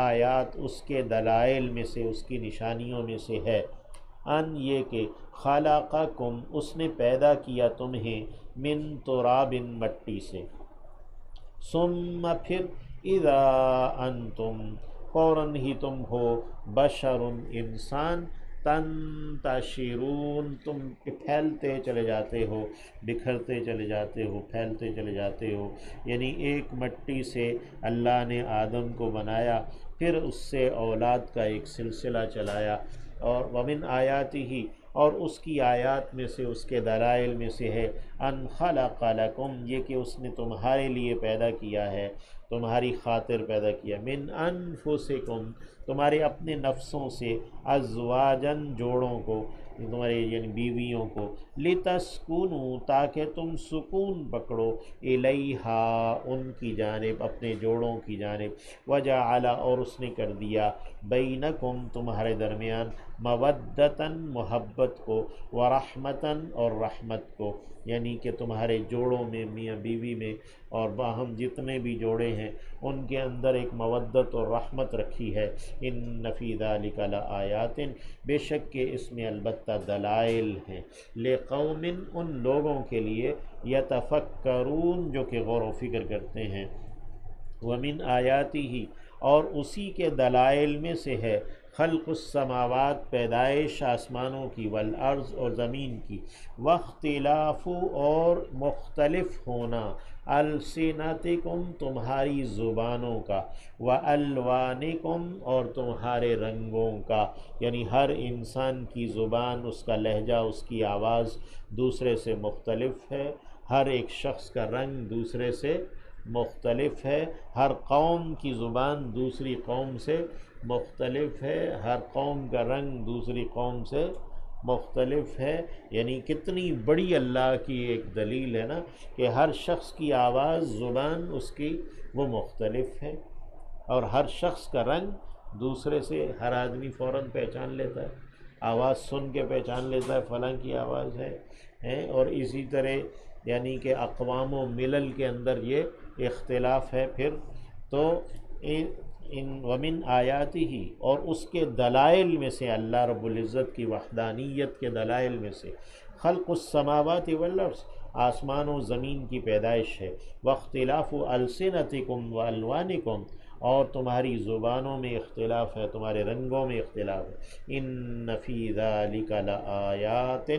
آیات اس کے دلائل میں سے، اس کی نشانیوں میں سے ہے، ان یہ کہ خلقکم اس نے پیدا کیا تمہیں من تراب مٹی سے، ثم پھر اذا انتم فوراً ہی تم ہو بشر انسان، تنتشرون تم پھیلتے چلے جاتے ہو، بکھرتے چلے جاتے ہو، پھیلتے چلے جاتے ہو۔ یعنی ایک مٹی سے اللہ نے آدم کو بنایا، پھر اس سے اولاد کا ایک سلسلہ چلایا، اور ومن آیاتہ اور اس کی آیات میں سے، اس کے دلائل میں سے ہے، ان خلق لکم یہ کہ اس نے تمہارے لیے پیدا کیا ہے، تمہاری خاطر پیدا کیا، من انفسکم تمہارے اپنے نفسوں سے، ازواجن جوڑوں کو، تمہارے یعنی بیویوں کو، لتسکنوا تاکہ تم سکون پکڑو، الیہا ان کی جانب، اپنے جوڑوں کی جانب، وجعل اور اس نے کر دیا، بینکم تمہارے درمیان، مودتاً محبت کو، ورحمتاً اور رحمت کو، یعنی کہ تمہارے جوڑوں میں، میاں بیوی میں اور باہم جتنے بھی جوڑے ہیں ان کے اندر ایک مودت اور رحمت رکھی ہے۔ ان فی ذلک لآیات بے شک کہ اس میں البتہ دلائل ہیں، لقوم ان لوگوں کے لیے، یتفکرون جو کہ غور و فکر کرتے ہیں۔ ومن آیاتہ اور اسی کے دلائل میں سے ہے، خلق السماوات پیدائش آسمانوں کی، والارض اور زمین کی، واختلاف اور مختلف ہونا، السنتکم تمہاری زبانوں کا، والوانکم اور تمہارے رنگوں کا، یعنی ہر انسان کی زبان، اس کا لہجہ، اس کی آواز دوسرے سے مختلف ہے، ہر ایک شخص کا رنگ دوسرے سے مختلف ہے، ہر قوم کی زبان دوسری قوم سے مختلف ہے، ہر قوم کا رنگ دوسری قوم سے مختلف ہے۔ یعنی کتنی بڑی اللہ کی ایک دلیل ہے نا، کہ ہر شخص کی آواز، زبان اس کی وہ مختلف ہے، اور ہر شخص کا رنگ دوسرے سے، ہر آدمی فوراً پہچان لیتا ہے، آواز سن کے پہچان لیتا ہے فلاں کی آواز ہے، اور اسی طرح یعنی کہ اقوام و ملل کے اندر یہ اختلاف ہے۔ پھر تو ومن آیاتہ اور اس کے دلائل میں سے، اللہ رب العزت کی وحدانیت کے دلائل میں سے، خلق السماوات والارض آسمان و زمین کی پیدائش ہے، واختلاف السنتکم والوانکم اور تمہاری زبانوں میں اختلاف ہے، تمہارے رنگوں میں اختلاف ہے۔ ان فی ذلک لآیات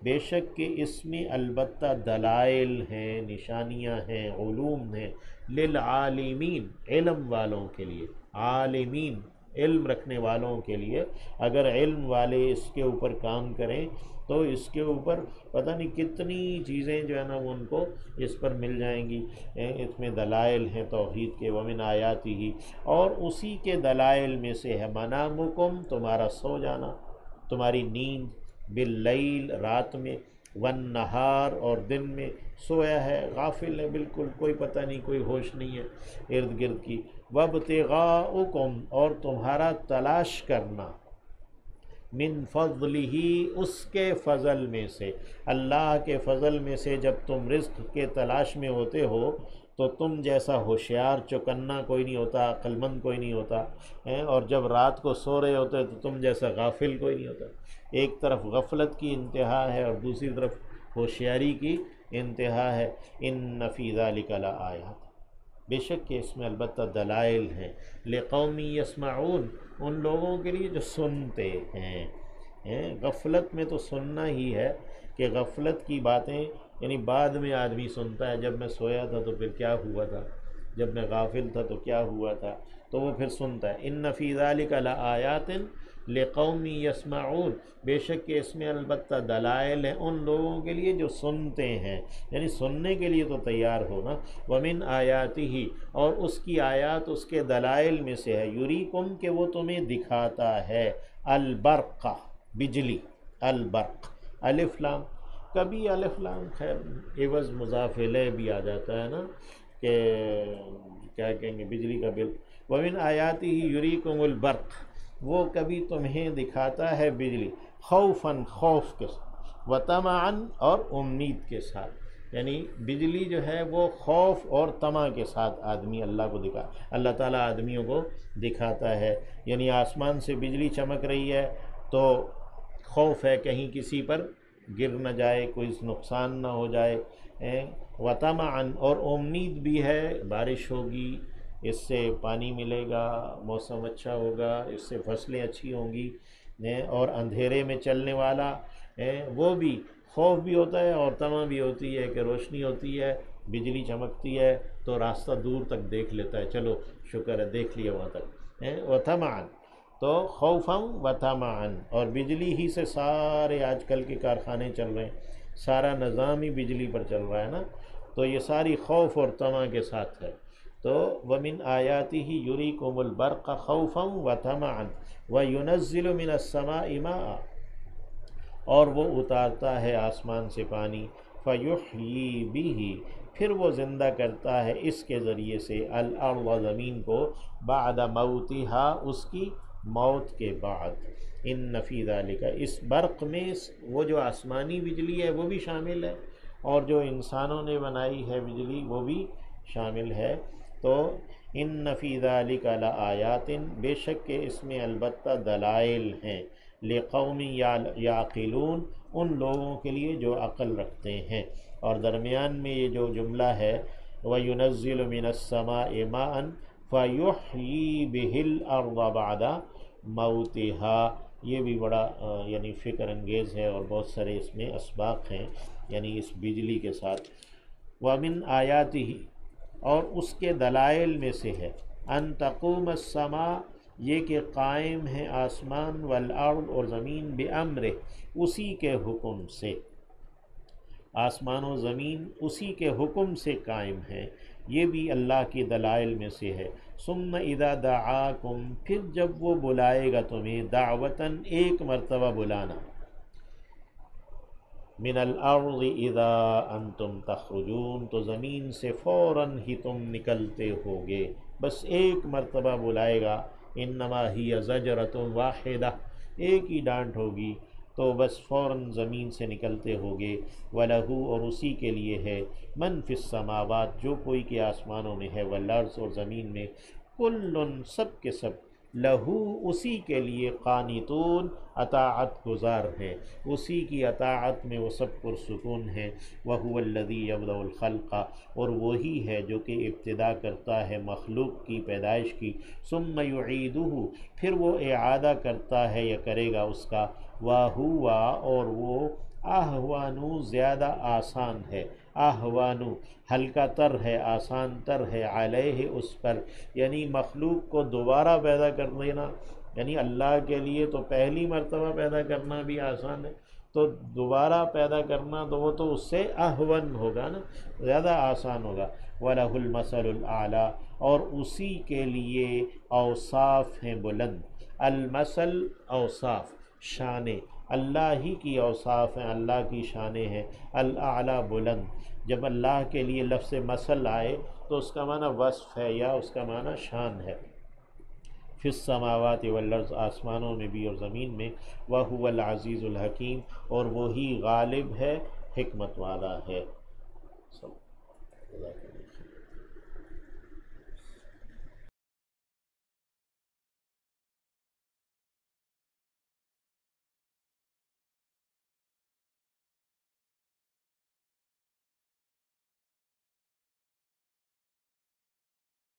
بے شک کہ اس میں البتہ دلائل ہیں، نشانیاں ہیں، علوم ہیں، للعالمین علم والوں کے لیے، عالمین علم رکھنے والوں کے لیے۔ اگر علم والے اس کے اوپر کام کریں تو اس کے اوپر پتہ نہیں کتنی چیزیں جو ہے نا وہ ان کو اس پر مل جائیں گی۔ اس میں دلائل ہیں توحید کے، ومن آیاتہ اور اسی کے دلائل میں سے ہے، منامکم تمہارا سو جانا، تمہاری نیند، باللیل رات میں، والنہار اور دن میں، سویا ہے، غافل ہے، بالکل کوئی پتہ نہیں، کوئی ہوش نہیں ہے ارد گرد کی، وابتغاؤکم اور تمہارا تلاش کرنا، من فضلہ اس کے فضل میں سے، اللہ کے فضل میں سے جب تم رزق کے تلاش میں ہوتے ہو تو تم جیسا ہوشیار چوکنا کوئی نہیں ہوتا، عقل مند کوئی نہیں ہوتا، اور جب رات کو سو رہے ہوتے تو تم جیسا غافل کوئی نہیں ہوتا۔ ایک طرف غفلت کی انتہا ہے اور دوسری طرف ہوشیاری کی انتہا ہے۔ ان فی ذلک لآیات بے شک کہ اس میں البتہ دلائل ہیں، لقوم یسمعون ان لوگوں کے لیے جو سنتے ہیں۔ غفلت میں تو سننا ہی ہے، کہ غفلت کی باتیں یعنی بعد میں آدمی سنتا ہے، جب میں سویا تھا تو پھر کیا ہوا تھا، جب میں غافل تھا تو کیا ہوا تھا، تو وہ پھر سنتا ہے۔ ان فی ذلک لآیات لقوم یسمعون بے شک کہ اس میں البتہ دلائل ہیں ان لوگوں کے لیے جو سنتے ہیں، یعنی سننے کے لیے تو تیار ہونا۔ ومن آیاتہ اور اس کی آیات، اس کے دلائل میں سے ہے، یریکم کہ وہ تمہیں دکھاتا ہے، البرق بجلی، البرق الف لام، کبھی الف لام خیر عوض مضاف الیہ بھی آ جاتا ہے نا، کہ کیا کہیں گے بجلی کا بل۔ ومن آیاتہ یریکم البرق وہ کبھی تمہیں دکھاتا ہے بجلی، خوفاً خوف کے ساتھ، وطمعاً اور امید کے ساتھ، یعنی بجلی جو ہے وہ خوف اور طمع کے ساتھ آدمی اللہ تعالیٰ آدمیوں کو دکھاتا ہے. یعنی آسمان سے بجلی چمک رہی ہے تو خوف ہے کہیں کسی پر گر نہ جائے، کوئی نقصان نہ ہو جائے. وطمعاً، اور امید بھی ہے بارش ہوگی، اس سے پانی ملے گا، موسم اچھا ہوگا، اس سے فصلیں اچھی ہوں گی. اور اندھیرے میں چلنے والا وہ بھی خوف بھی ہوتا ہے اور طمع بھی ہوتی ہے کہ روشنی ہوتی ہے، بجلی چمکتی ہے تو راستہ دور تک دیکھ لیتا ہے، چلو شکر ہے دیکھ لیا وہاں تک. وطمعاً، تو خوفاً وطمعاً، اور بجلی ہی سے سارے آج کل کے کارخانے چل رہے ہیں، سارا نظام ہی بجلی پر چل رہا ہے نا، تو یہ ساری خوف اور طمع کے ساتھ ہے. تو وَمِنْ آيَاتِهِ يُرِيكُمُ الْبَرْقَ خَوْفًا وَطَمَعًا وَيُنَزِّلُ مِنَ السَّمَاءِ مَاءً، اور وہ اتارتا ہے آسمان سے پانی، فَيُحْيِي بِهِ، پھر وہ زندہ کرتا ہے اس کے ذریعے سے، الارض، زمین کو، بعد موتها، اس کی موت کے بعد. ان فی ذالک، اس برق میں وہ جو آسمانی بجلی ہے وہ بھی شامل ہے، اور جو انسانوں نے بنائی ہے بجلی وہ بھی شامل ہے. تو ان فی ذالک لآیات، بے شک کہ اس میں البتہ دلائل ہیں، لقوم یعقلون، ان لوگوں کے لیے جو عقل رکھتے ہیں. اور درمیان میں یہ جو جملہ ہے وَيُنَزِّلُ مِنَ السَّمَاءِ مَاءً فَيُحْيِي بِهِ الْأَرْضَ بَعْدَ مَوْتِهَا، یہ بھی بڑا یعنی فکر انگیز ہے، اور بہت سارے اس میں اسباق ہیں یعنی اس بجلی کے ساتھ. وَمِنْ آیَاتِهِ، اور اس کے دلائل میں سے ہے، ان تقوم السماء، یہ کہ قائم ہے آسمان، والارض، اور زمین، بامرہ، اسی کے حکم سے، آسمان و زمین اسی کے حکم سے قائم ہے، یہ بھی اللہ کی دلائل میں سے ہے. ثم اذا دعاکم، پھر جب وہ بلائے گا تمہیں، دعوتاً، ایک مرتبہ بلانا، من الارض اذا انتم تخرجون، تو زمین سے فوراً ہی تم نکلتے ہوگے، بس ایک مرتبہ بلائے گا. انما ہی زجرۃ واحدہ، ایک ہی ڈانٹ ہوگی تو بس فوراً زمین سے نکلتے ہوگے. وَلَهُ، اور اسی کے لیے ہے، من فی السماوات، جو کوئی کہ آسمانوں میں ہے، والارض، اور زمین میں، کل، سب کے سب، لہو، اسی کے لیے، قانتون، اطاعت گزار ہیں، اسی کی اطاعت میں وہ سب پرسکون ہیں. وَهُوَ الَّذِي يَبْدَأُ الْخَلْقَ، اور وہی ہے جو کہ ابتدا کرتا ہے مخلوق کی پیدائش کی، ثُمَّ يُعِيدُهُ، پھر وہ اعادہ کرتا ہے یا کرے گا اس کا. وَهُوَ، اور وہ، اہون، زیادہ آسان ہے، اہون، ہلکا تر ہے، آسان تر ہے، علیہ، اس پر، یعنی مخلوق کو دوبارہ پیدا کر دینا، یعنی اللہ کے لیے تو پہلی مرتبہ پیدا کرنا بھی آسان ہے، تو دوبارہ پیدا کرنا تو وہ تو اس سے اہون ہوگا نا، زیادہ آسان ہوگا. وَلَهُ الْمَثَلُ الْأَعْلَىٰ، اور اسی کے لیے اوصاف ہیں بلند. المثل، اوصاف، شانیں، اللہ ہی کی اوصاف ہیں، اللہ کی شانیں ہیں. الاعلیٰ، بلند. جب اللہ کے لیے لفظ مثل آئے تو اس کا معنی وصف ہے یا اس کا معنی شان ہے. فی السماوات والارض، آسمانوں میں بھی اور زمین میں. وَهُوَ الْعَزِيزُ الْحَكِيمُ، اور وہی غالب ہے، حکمت والا ہے.